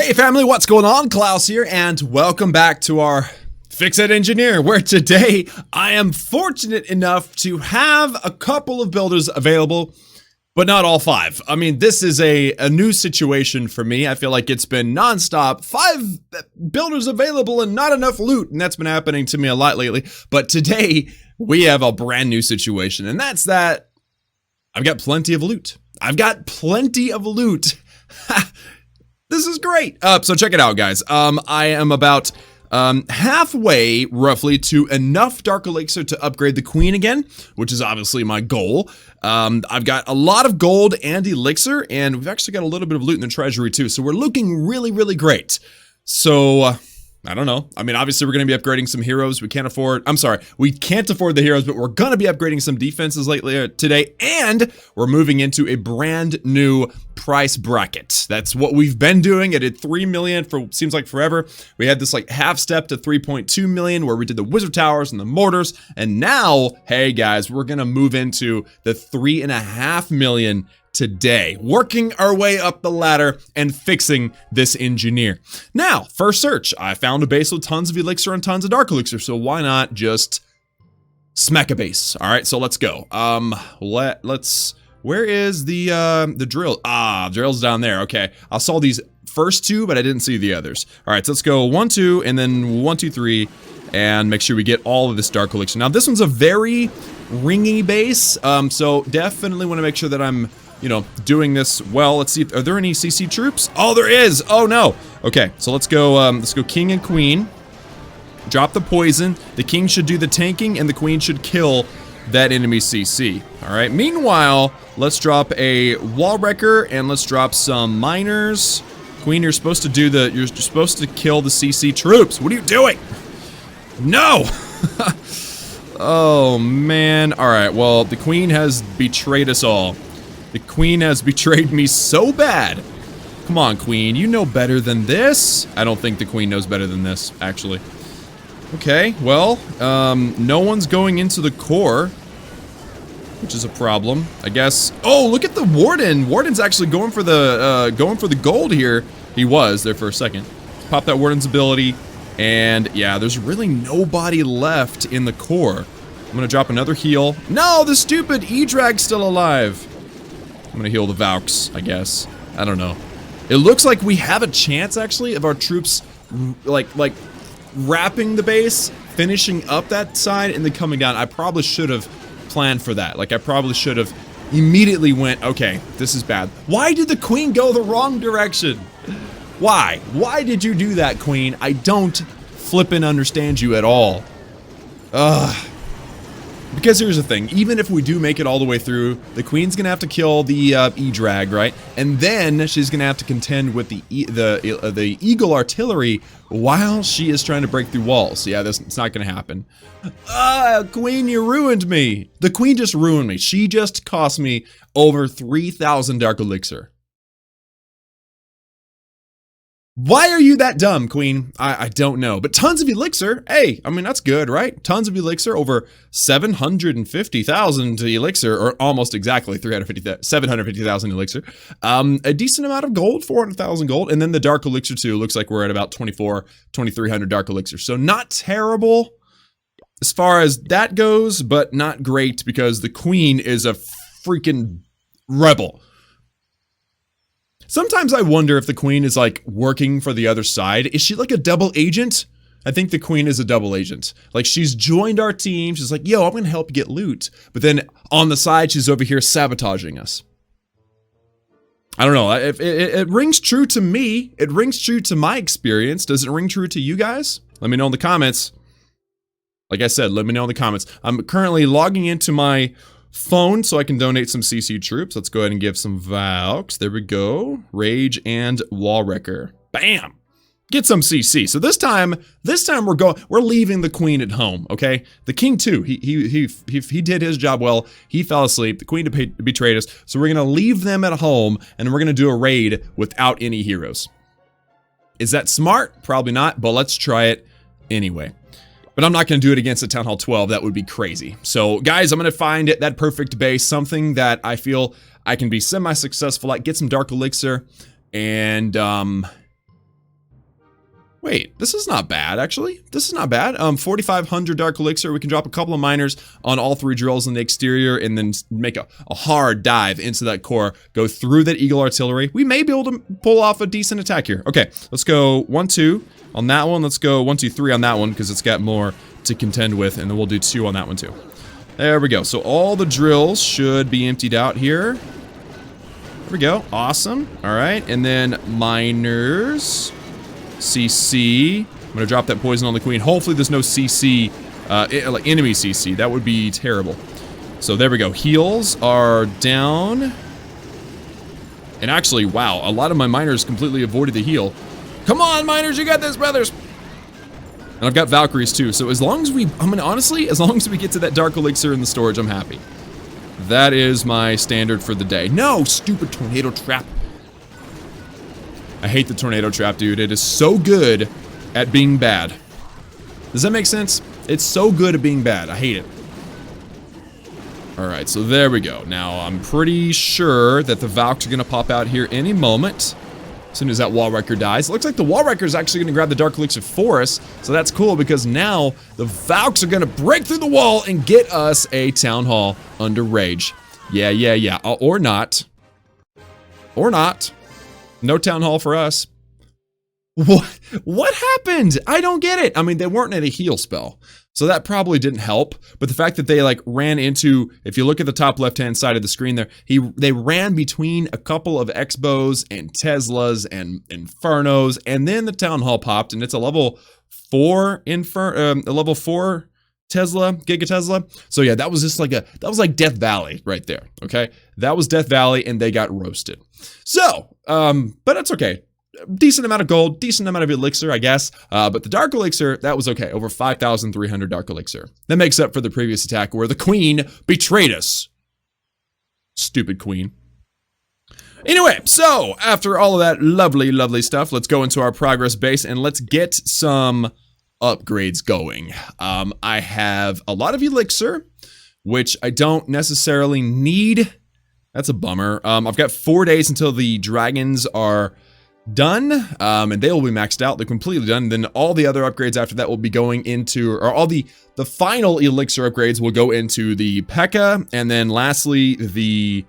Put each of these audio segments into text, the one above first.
Hey family, what's going on? Klaus here, and welcome back to our Fix It Engineer, where today I am fortunate enough to have a couple of builders available, but not all 5. I mean, this is a new situation for me. I feel like it's been nonstop. 5 builders available and not enough loot, and that's been happening to me a lot lately. But today, we have a brand new situation, and that's that I've got plenty of loot. I've got plenty of loot. This is great. So check it out, guys. I am about halfway, roughly, to enough Dark Elixir to upgrade the Queen again, which is obviously my goal. I've got a lot of gold and elixir, and we've actually got a little bit of loot in the treasury too. So we're looking really, really great. So I don't know. I mean, obviously we're going to be upgrading some heroes. We can't afford the heroes, but we're going to be upgrading some defenses lately today, and we're moving into a brand new price bracket. That's what we've been doing. I did 3 million for seems like forever. We had this like half step to 3.2 million where we did the wizard towers and the mortars, and now, hey guys, we're going to move into the 3.5 million today, working our way up the ladder and fixing this engineer. Now, first search, I found a base with tons of elixir and tons of dark elixir, so why not just smack a base? All right, so let's go. Let's. Where is the drill? Ah, drill's down there. Okay, I saw these first 2, but I didn't see the others. All right, so let's go 1, 2, and then 1, 2, 3, and make sure we get all of this dark elixir. Now, this one's a very ringy base, so definitely want to make sure that I'm, you know, doing this well. Let's see, are there any CC troops? Oh, there is! Oh no! Okay, so let's go king and queen. Drop the poison. The king should do the tanking, and the queen should kill that enemy CC. Alright, meanwhile, let's drop a wall wrecker, and let's drop some miners. Queen, you're supposed to do you're supposed to kill the CC troops. What are you doing? No! Oh, man. Alright, well, the queen has betrayed us all. The queen has betrayed me so bad. Come on, queen. You know better than this. I don't think the queen knows better than this, actually. Okay, well, no one's going into the core, which is a problem, I guess. Oh, look at the warden. Warden's actually going for the gold here. He was there for a second. Pop that warden's ability, and yeah, there's really nobody left in the core. I'm gonna drop another heal. No, the stupid E-Drag's still alive. I'm gonna heal the Valks, I guess. I don't know. It looks like we have a chance, actually, of our troops, like wrapping the base, finishing up that side, and then coming down. I probably should have planned for that. Like, I probably should have immediately went, okay, this is bad. Why did the queen go the wrong direction? Why? Why did you do that, queen? I don't flippin' understand you at all. Ugh. Because here's the thing, even if we do make it all the way through, the queen's gonna have to kill the E-Drag, right? And then she's gonna have to contend with the Eagle artillery while she is trying to break through walls. Yeah, it's not gonna happen. Queen, you ruined me. The queen just ruined me. She just cost me over 3,000 dark elixir. Why are you that dumb, queen? I don't know. But tons of elixir. Hey, I mean, that's good, right? Tons of elixir, over 750,000 elixir, or almost exactly 750,000 elixir. A decent amount of gold, 400,000 gold. And then the dark elixir too. Looks like we're at about 2,300 dark elixir. So not terrible as far as that goes, but not great because the queen is a freaking rebel. Sometimes I wonder if the queen is like working for the other side. Is she like a double agent? I think the queen is a double agent. Like, she's joined our team. She's like, yo, I'm gonna help you get loot. But then on the side, she's over here sabotaging us. I don't know. It rings true to me. It rings true to my experience. Does it ring true to you guys? Let me know in the comments. Like I said, let me know in the comments. I'm currently logging into my phone so I can donate some CC troops. Let's go ahead and give some Valks. There we go. Rage and Wall Wrecker. Bam! Get some CC. So this time we're leaving the queen at home, okay? The king too. He did his job well. He fell asleep. The queen betrayed us. So we're gonna leave them at home and we're gonna do a raid without any heroes. Is that smart? Probably not, but let's try it anyway. But I'm not going to do it against a Town Hall 12. That would be crazy. So, guys, I'm going to find that perfect base, something that I feel I can be semi-successful at, get some Dark Elixir, and Wait, this is not bad, actually. This is not bad. 4,500 Dark Elixir. We can drop a couple of miners on all 3 drills in the exterior and then make a hard dive into that core. Go through that Eagle Artillery. We may be able to pull off a decent attack here. Okay, let's go 1, 2 on that one. Let's go 1, 2, 3 on that one because it's got more to contend with. And then we'll do 2 on that one too. There we go. So all the drills should be emptied out here. There we go. Awesome. All right. And then miners. CC. I'm gonna drop that poison on the queen. Hopefully there's no CC, like enemy CC. That would be terrible. So there we go. Heals are down. And actually, wow, a lot of my miners completely avoided the heal. Come on, miners, you got this, brothers. And I've got Valkyries too. So as long as honestly, as long as we get to that Dark Elixir in the storage, I'm happy. That is my standard for the day. No, stupid tornado trap. I hate the tornado trap, dude. It is so good at being bad. Does that make sense? It's so good at being bad. I hate it. Alright, so there we go. Now, I'm pretty sure that the Valks are going to pop out here any moment. As soon as that Wall Wrecker dies. It looks like the Wall Wrecker is actually going to grab the Dark Elixir for us. So that's cool because now the Valks are going to break through the wall and get us a Town Hall under Rage. Yeah. Or not. Or not. No Town Hall for us. What happened? I don't get it. I mean, they weren't at a heal spell, so that probably didn't help. But the fact that they like ran into, if you look at the top left-hand side of the screen there, they ran between a couple of X-Bows and Teslas and Infernos, and then the Town Hall popped, and it's a level 4 a level 4 Tesla, Giga Tesla. So yeah, that was just like that was like Death Valley right there, okay? That was Death Valley and they got roasted. So, but that's okay. Decent amount of gold, decent amount of elixir, I guess. But the Dark Elixir, that was okay. Over 5,300 Dark Elixir. That makes up for the previous attack where the Queen betrayed us. Stupid Queen. Anyway, so after all of that lovely, lovely stuff, let's go into our progress base and let's get some upgrades going. I have a lot of elixir, which I don't necessarily need. That's a bummer. I've got 4 days until the dragons are done, and they will be maxed out. They're completely done. Then all the other upgrades after that will be going into, or all the final elixir upgrades will go into the P.E.K.K.A. And then lastly, the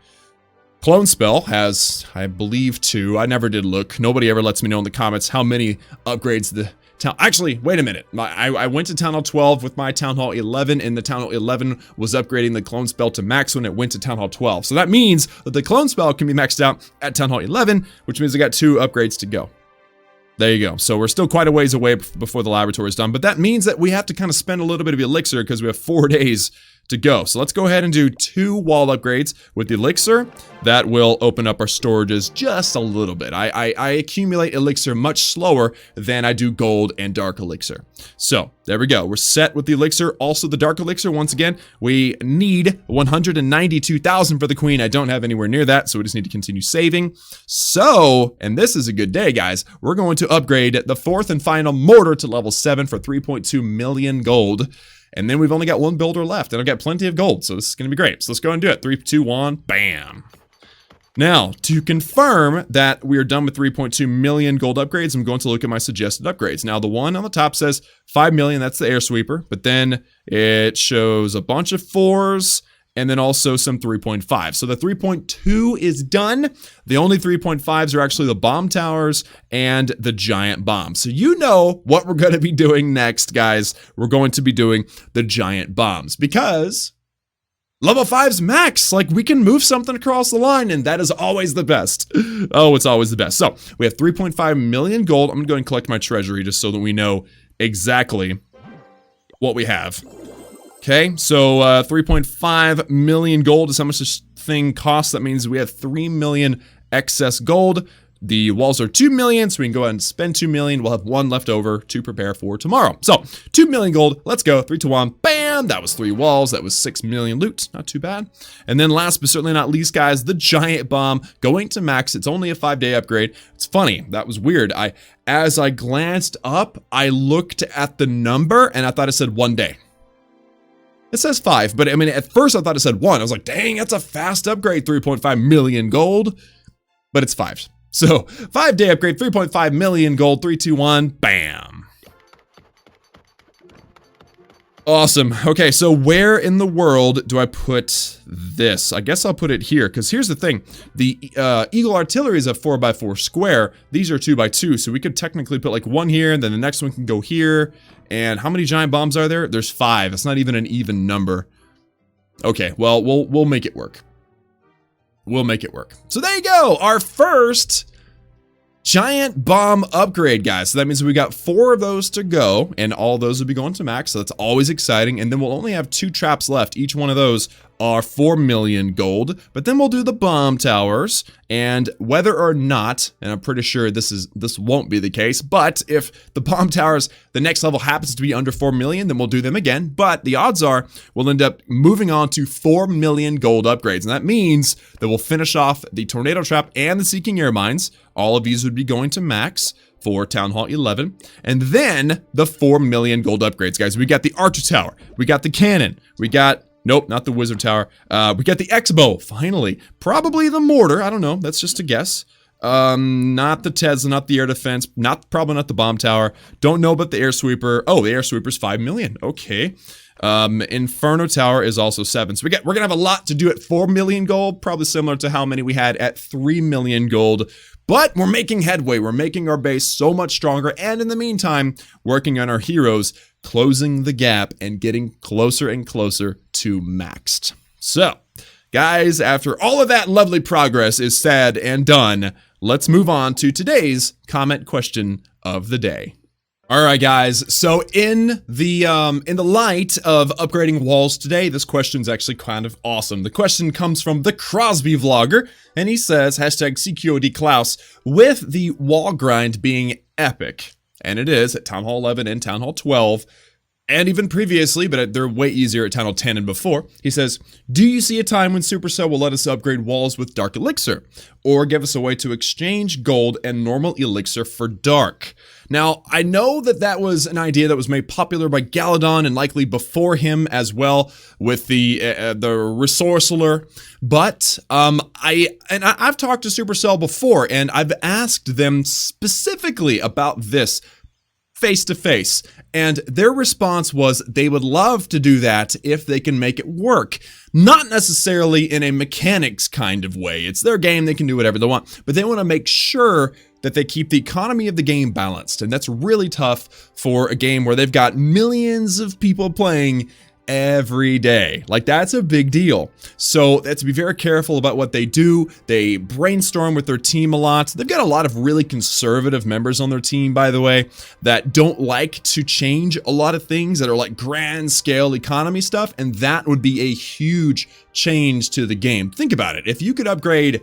clone spell has, I believe, 2. I never did look. Nobody ever lets me know in the comments how many upgrades the town. Actually, wait a minute. I went to Town Hall 12 with my Town Hall 11, and the Town Hall 11 was upgrading the clone spell to max when it went to Town Hall 12. So that means that the clone spell can be maxed out at Town Hall 11, which means I got 2 upgrades to go. There you go. So we're still quite a ways away before the laboratory is done, but that means that we have to kind of spend a little bit of elixir because we have 4 days to go. So let's go ahead and do 2 wall upgrades with elixir. That will open up our storages just a little bit. I accumulate elixir much slower than I do gold and dark elixir. So there we go. We're set with the elixir. Also the dark elixir, once again, we need 192,000 for the queen. I don't have anywhere near that, so we just need to continue saving. So, and this is a good day, guys. We're going to upgrade the 4th and final mortar to level 7 for 3.2 million gold. And then we've only got 1 builder left, and I've got plenty of gold, so this is going to be great. So let's go and do it. 3, 2, 1, bam. Now, to confirm that we are done with 3.2 million gold upgrades, I'm going to look at my suggested upgrades. Now, the one on the top says 5 million, that's the air sweeper, but then it shows a bunch of 4s, and then also some 3.5. So the 3.2 is done. The only 3.5s are actually the bomb towers and the giant bomb. So you know what we're going to be doing next, guys. We're going to be doing the giant bombs because level 5's max. Like, we can move something across the line, and that is always the best. Oh, it's always the best. So we have 3.5 million gold. I'm going to go and collect my treasury just so that we know exactly what we have. Okay, so 3.5 million gold is how much this thing costs. That means we have 3 million excess gold. The walls are 2 million, so we can go ahead and spend 2 million. We'll have 1 left over to prepare for tomorrow. So 2 million gold. Let's go. 3, 2, 1. Bam! That was 3 walls. That was 6 million loot. Not too bad. And then last but certainly not least, guys, the giant bomb going to max. It's only a 5-day upgrade. It's funny. That was weird. As I glanced up, I looked at the number and I thought it said 1 day. It says 5, but I mean, at first I thought it said 1. I was like, dang, that's a fast upgrade, 3.5 million gold. But it's 5. So 5-day upgrade, 3.5 million gold, 3, 2, 1, bam. Awesome. Okay, so where in the world do I put this? I guess I'll put it here, because here's the thing. The Eagle Artillery is a 4x4 square. These are 2x2, so we could technically put like one here, and then the next one can go here. And how many giant bombs are there? There's 5. It's not even an even number. Okay, well, we'll make it work. We'll make it work. So there you go, our first giant bomb upgrade, guys. So that means we got 4 of those to go, and all those will be going to max, so that's always exciting. And then we'll only have 2 traps left. Each one of those are 4 million gold, but then we'll do the bomb towers, and whether or not, and I'm pretty sure this won't be the case, but if the bomb towers, the next level happens to be under 4 million, then we'll do them again. But the odds are we'll end up moving on to 4 million gold upgrades, and that means that we'll finish off the tornado trap and the seeking air mines. All of these would be going to max for Town Hall 11, and then the 4 million gold upgrades, guys. We got the Archer Tower, we got the cannon, we got, nope, not the Wizard Tower, we got the X-Bow, finally. Probably the mortar, I don't know, that's just a guess. Not the Tesla, not the air defense, probably not the bomb tower. Don't know about the air sweeper. Oh, the air sweeper's 5 million, okay. Inferno Tower is also 7. So we're gonna have a lot to do at 4 million gold, probably similar to how many we had at 3 million gold. But we're making headway. We're making our base so much stronger. And in the meantime, working on our heroes, closing the gap and getting closer and closer to maxed. So, guys, after all of that lovely progress is said and done, let's move on to today's comment question of the day. All right, guys, so in the light of upgrading walls today, this question's actually kind of awesome. The question comes from the Crosby Vlogger, and he says, hashtag CQOD Klaus, with the wall grind being epic, and it is at Town Hall 11 and Town Hall 12, and even previously, but they're way easier at Town Hall 10 and before. He says, do you see a time when Supercell will let us upgrade walls with Dark Elixir, or give us a way to exchange gold and normal Elixir for Dark? Now, I know that was an idea that was made popular by Galadon and likely before him as well with the Resourceler, but I've talked to Supercell before, and I've asked them specifically about this face to face, and their response was they would love to do that if they can make it work. Not necessarily in a mechanics kind of way. It's their game, they can do whatever they want, but they want to make sure that they keep the economy of the game balanced, and that's really tough for a game where they've got millions of people playing every day. Like, that's a big deal. So they have to be very careful about what they do. They brainstorm with their team a lot. They've got a lot of really conservative members on their team, by the way, that don't like to change a lot of things that are like grand scale economy stuff, and that would be a huge change to the game. Think about it. If you could upgrade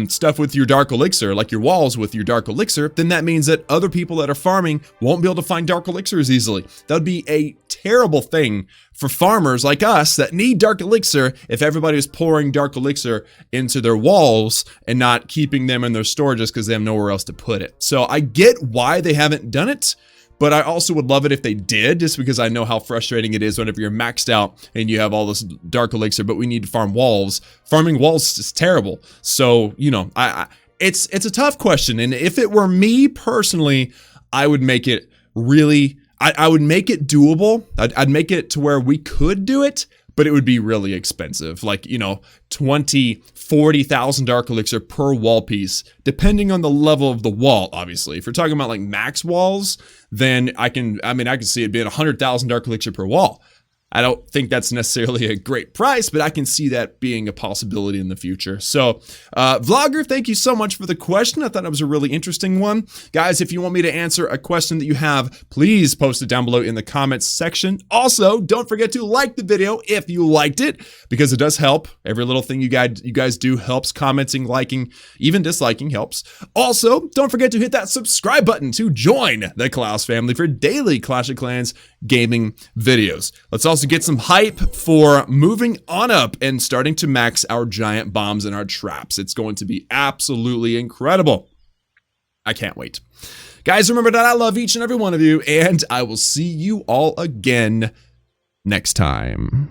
stuff with your Dark Elixir, like your walls with your Dark Elixir, then that means that other people that are farming won't be able to find Dark Elixirs easily. That would be a terrible thing for farmers like us that need Dark Elixir if everybody is pouring Dark Elixir into their walls and not keeping them in their storages because they have nowhere else to put it. So I get why they haven't done it, but I also would love it if they did, just because I know how frustrating it is whenever you're maxed out and you have all this Dark Elixir, but we need to farm walls. Farming walls is terrible. So, you know, it's a tough question. And if it were me personally, I would make it really, I would make it doable. I'd make it to where we could do it, but it would be really expensive. Like, you know, 20, 40,000 Dark Elixir per wall piece, depending on the level of the wall, obviously. If you're talking about like max walls, then I can see it being 100,000 Dark Elixir per wall. I don't think that's necessarily a great price, but I can see that being a possibility in the future. So, Vlogger, thank you so much for the question. I thought it was a really interesting one. Guys, if you want me to answer a question that you have, please post it down below in the comments section. Also, don't forget to like the video if you liked it, because it does help. Every little thing you guys do helps. Commenting, liking, even disliking helps. Also, don't forget to hit that subscribe button to join the Klaus family for daily Clash of Clans gaming videos. Let's also get some hype for moving on up and starting to max our giant bombs and our traps. It's going to be absolutely incredible. I can't wait. Guys, remember that I love each and every one of you, and I will see you all again next time.